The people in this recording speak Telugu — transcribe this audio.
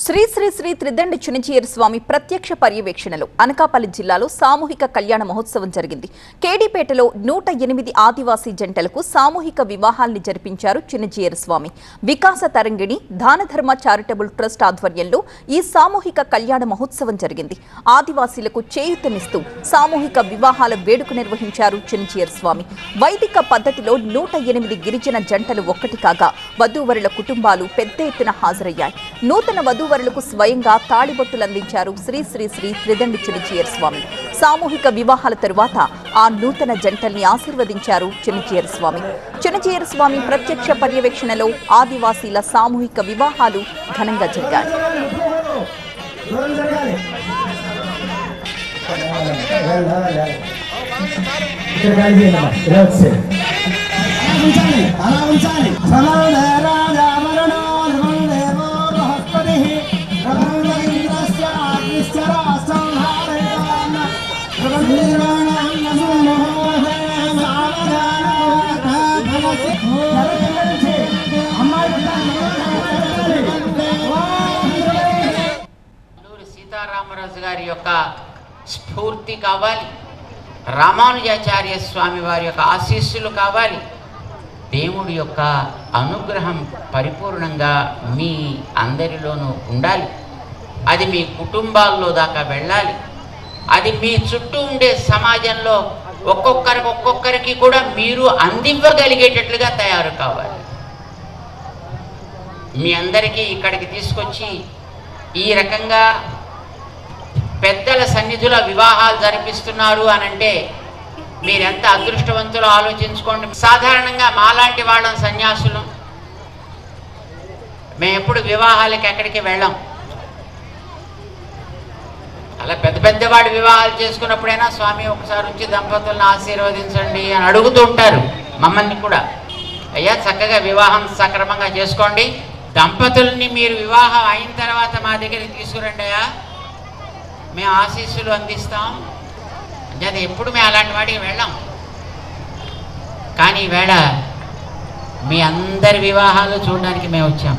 శ్రీ శ్రీ శ్రీ త్రిదండి చినజీయర్ స్వామి ప్రత్యక్ష పర్యవేక్షణలో అనకాపల్లి జిల్లాలో సామూహిక కళ్యాణ మహోత్సవం జరిగింది. కేడీపేటలో 108 ఆదివాసీ జంటలకు సామూహిక వివాహాల్ని జరిపించారు చినజీయర్ స్వామి. వికాస తరంగిణి దానధర్మ చారిటబుల్ ట్రస్ట్ ఆధ్వర్యంలో ఈ సామూహిక కళ్యాణ మహోత్సవం జరిగింది. ఆదివాసీలకు చేయూతనిస్తూ సామూహిక వివాహాల వేడుక నిర్వహించారు చినజీయర్ స్వామి. వైదిక పద్ధతిలో 108 గిరిజన జంటలు ఒక్కటి కాగా వధూవరుల కుటుంబాలు పెద్ద ఎత్తున హాజరయ్యాయి. నూతన వధూవరులకు స్వయంగా తాళిబొట్టులు అందించారు శ్రీ శ్రీ శ్రీ త్రిదండి చినజీయర్ స్వామి. సామూహిక వివాహాల తరువాత ఆ నూతన జంటల్ని ఆశీర్వదించారు చినజీయర్ స్వామి. చినజీయర్ స్వామి ప్రత్యక్ష పర్యవేక్షణలో ఆదివాసీల సామూహిక వివాహాలు ఘనంగా జరిగాయి. సీతారామరాజు గారి యొక్క స్ఫూర్తి కావాలి, రామానుజాచార్య స్వామి వారి యొక్క ఆశీస్సులు కావాలి, దేవుడి యొక్క అనుగ్రహం పరిపూర్ణంగా మీ అందరిలోనూ ఉండాలి. అది మీ కుటుంబాల్లో దాకా వెళ్ళాలి. అది మీ చుట్టూ ఉండే సమాజంలో ఒక్కొక్కరికి కూడా మీరు అందివ్వగలిగేటట్లుగా తయారు కావాలి. మీ అందరికీ ఇక్కడికి తీసుకొచ్చి ఈ రకంగా పెద్దల సన్నిధిలో వివాహాలు జరిపిస్తున్నారు అనంటే మీరెంత అదృష్టవంతులు ఆలోచించుకోండి. సాధారణంగా మాలాంటి వాళ్ళం సన్యాసులు మేము ఎప్పుడు వివాహాలకి ఎక్కడికి వెళ్ళాం. అలా పెద్దవాడి వివాహాలు చేసుకున్నప్పుడైనా స్వామి ఒకసారి వచ్చి దంపతులను ఆశీర్వదించండి అని అడుగుతూ ఉంటారు మమ్మల్ని కూడా. అయ్యా చక్కగా వివాహం సక్రమంగా చేసుకోండి, దంపతుల్ని మీరు వివాహం అయిన తర్వాత మా దగ్గరికి తీసుకురండి అయ్యా, మేము ఆశీస్సులు అందిస్తాం అంటే ఎప్పుడు మేము అలాంటి వాటికి వెళ్ళాం. కానీ ఈవేళ మీ అందరి వివాహాలు చూడడానికి మేము వచ్చాం.